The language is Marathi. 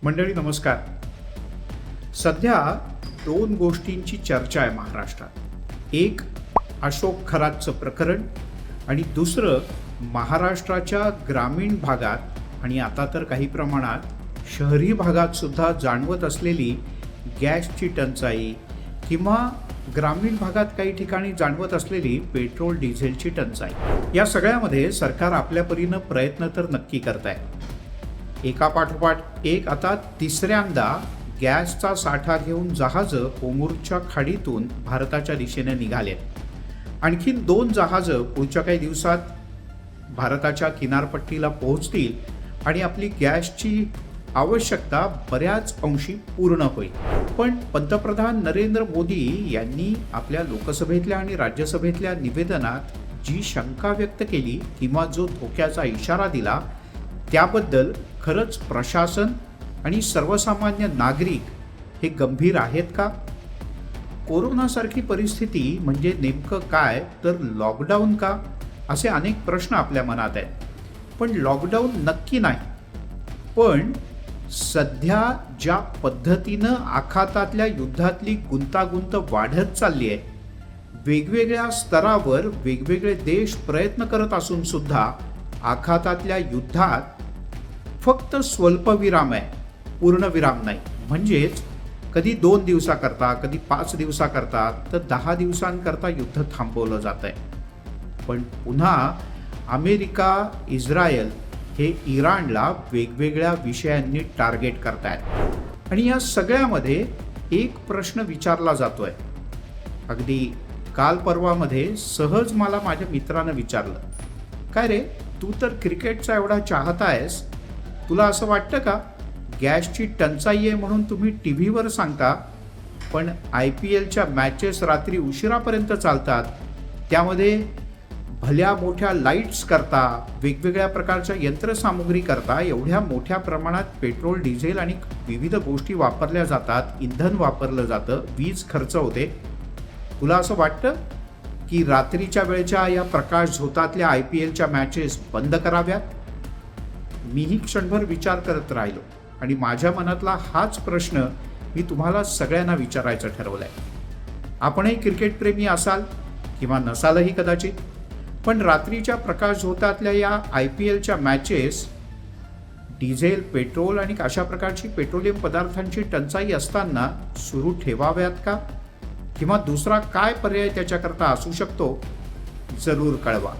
मंडळी नमस्कार. सध्या दोन गोष्टींची चर्चा आहे महाराष्ट्रात. एक अशोक खरातचं प्रकरण आणि दुसरं महाराष्ट्राच्या ग्रामीण भागात आणि आता तर काही प्रमाणात शहरी भागात सुद्धा जाणवत असलेली गॅसची टंचाई किंवा ग्रामीण भागात काही ठिकाणी जाणवत असलेली पेट्रोल डिझेलची टंचाई. या सगळ्यामध्ये सरकार आपल्या परीनं प्रयत्न तर नक्की करत आहे. एकापाठोपाठ एक आता तिसऱ्यांदा गॅसचा साठा घेऊन जहाजं होर्मुझच्या खाडीतून भारताच्या दिशेने निघालेत. आणखीन 2 जहाजं पुढच्या काही दिवसात भारताच्या किनारपट्टीला पोहोचतील आणि आपली गॅसची आवश्यकता बऱ्याच अंशी पूर्ण होईल. पण पंतप्रधान नरेंद्र मोदी यांनी आपल्या लोकसभेतल्या आणि राज्यसभेतल्या निवेदनात जी शंका व्यक्त केली किंवा जो धोक्याचा इशारा दिला त्याबद्दल खरंच प्रशासन आणि सर्वसामान्य नागरिक हे गंभीर आहेत का? कोरोनासारखी परिस्थिती म्हणजे नेमकं काय, तर लॉकडाऊन का, असे अनेक प्रश्न आपल्या मनात आहेत. पण लॉकडाऊन नक्की नाही. पण सध्या ज्या पद्धतीनं आखातातल्या युद्धातली गुंतागुंत वाढत चालली आहे, वेगवेगळ्या स्तरावर वेगवेगळे देश प्रयत्न करत असून सुद्धा आखातातल्या युद्धात फक्त स्वल्पविराम आहे, पूर्णविराम नाही. म्हणजेच कधी 2 दिवसाकरता, कधी 5 दिवसाकरता, तर 10 दिवसांकरता युद्ध थांबवलं जात आहे. पण पुन्हा अमेरिका, इस्रायल हे इराणला वेगवेगळ्या विषयांनी टार्गेट करतायत. आणि या सगळ्यामध्ये एक प्रश्न विचारला जातोय. अगदी काल परवामध्ये सहज मला माझ्या मित्रानं विचारलं, काय रे, तू तर क्रिकेटचा एवढा चाहता आहेस, तुला असं वाटतं का गॅसची टंचाई आहे म्हणून तुम्ही टीव्हीवर सांगता, पण IPLच्या मॅचेस रात्री उशिरापर्यंत चालतात, त्यामध्ये भल्या मोठ्या लाईट्स करता, वेगवेगळ्या प्रकारच्या यंत्रसामुग्री करता एवढ्या मोठ्या प्रमाणात पेट्रोल, डिझेल आणि विविध गोष्टी वापरल्या जातात, इंधन वापरलं जातं, वीज खर्च होते. तुला असं वाटतं की रात्रीच्या वेळच्या या प्रकाश झोतातल्या IPLच्या मॅचेस बंद कराव्यात? मीही क्षणभर विचार करत राहिलो आणि माझ्या मनातला हाच प्रश्न मी तुम्हाला सगळ्यांना विचारायचं ठरवलंय. आपणही क्रिकेटप्रेमी असाल किंवा नसालही कदाचित, पण रात्रीच्या प्रकाश झोतातल्या या IPLच्या मॅचेस डिझेल, पेट्रोल आणि अशा प्रकारची पेट्रोलियम पदार्थांची टंचाई असताना सुरू ठेवाव्यात का? किंवा दुसरा काय पर्याय त्याच्याकरता असू शकतो? जरूर कळवा.